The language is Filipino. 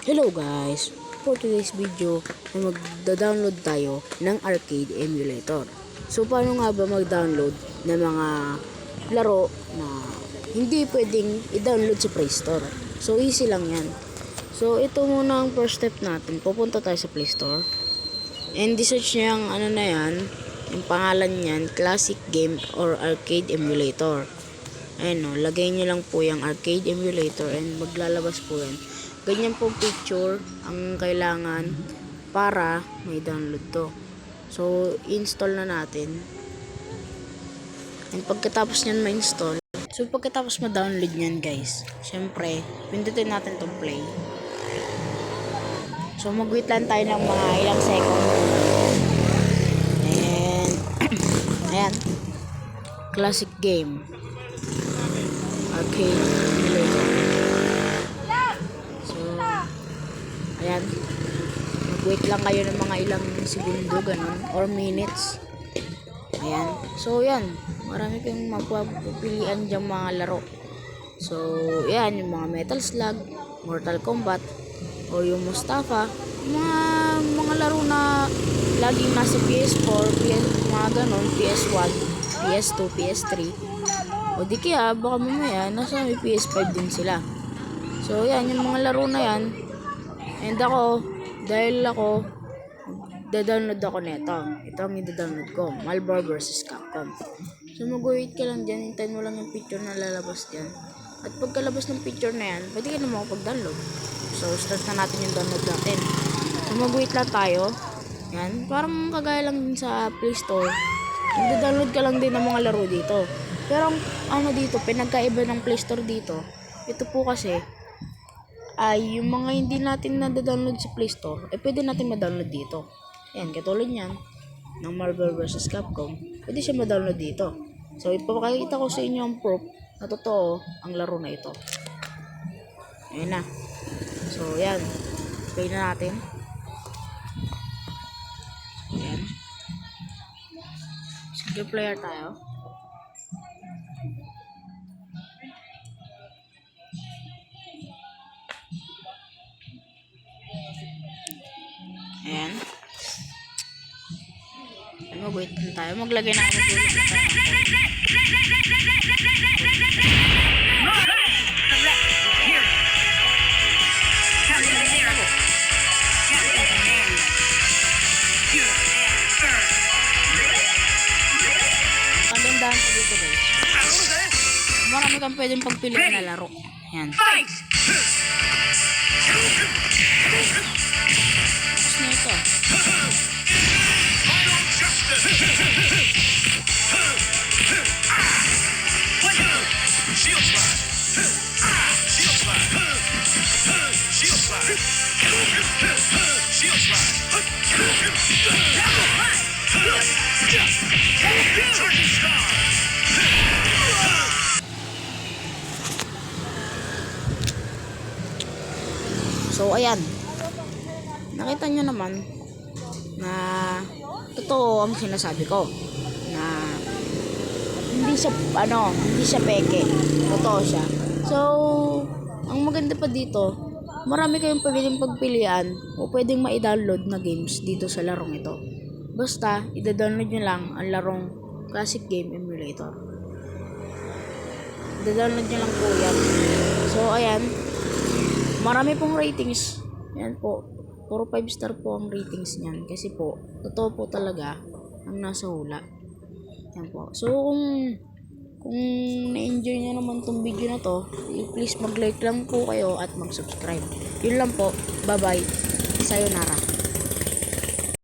Hello guys! For today's video ay magda-download tayo ng arcade emulator. So paano nga ba mag-download ng mga laro na hindi pwedeng i-download sa Play Store? So easy lang yan. So ito muna ang first step natin. Pupunta tayo sa Play Store. And search nyo yung ano na yan. Yung pangalan niyan, Classic Game or Arcade Emulator. Ayan o, lagay nyo lang po yung arcade emulator and maglalabas po yan. Ganyan po picture ang kailangan para may download to. So, install na natin. And pagkatapos nyan ma-install, so pagkatapos ma-download nyan guys, syempre, pindutin natin tong play. So, mag-wait lang tayo ng mga ilang second. And, ayan. Classic game. Arcade emulator. So, ayan. Mag-wait lang kayo ng mga ilang segundo, ganun, or minutes. Ayan. So, yan. Marami kayong mapapilian dyan mga laro. So, yan. Yung mga Metal Slug, Mortal Kombat, o yung Mustafa. Mga laro na laging nasa PS4, mga ganun, PS1, PS2, PS3. O di kaya, baka mamaya, nasa may PS5 din sila. So, yan, yung mga laro na yan. And ako, dahil ako, da-download ako nito. Ito ang i-download ko, Marvel vs. Capcom. So, mag-wait ka lang dyan, hintayin mo lang yung picture na lalabas dyan. At pagkalabas ng picture na yan, pwede ka na makapag-download. So, start na natin yung download natin. So, mag-wait lang tayo. Yan, parang kagaya lang din sa Play Store. Mag-download ka lang din ng mga laro dito. Pero ano dito, pinagkaiba ng Play Store dito, ito po kasi ay yung mga hindi natin na-download sa Play Store, pwede natin ma-download dito. Yan, katulad niyan, ng Marvel vs. Capcom, pwede siya ma-download dito. So, ipapakita ko sa inyo ang proof na totoo ang laro na ito. Ayan na. So, yan. Play na natin. Ayan. Single player tayo. Ayan. Mag-wait lang tayo. Maglagay na ako ng ulit na tayo. Pagandahan ko dito guys. Marami kang pwedeng pagpilian na laro. Ayan. Tapos na ito. So ayan, nakita nyo naman na totoo ang sinasabi ko na hindi siya peke, totoo siya. So ang maganda pa dito, marami kayong pwedeng pagpilian o pwedeng ma-download na games dito sa larong ito. Basta i-download nyo lang ang larong Classic Game Emulator. I-download nyo lang po yan. So ayan, marami pong ratings. Yan po, puro 5 star po ang ratings niyan. Kasi po, totoo po talaga ang nasa hula. Yan po. So, kung na-enjoy nyo naman tong video na to, please mag-like lang po kayo at mag-subscribe. Yun lang po. Bye-bye. Sayonara.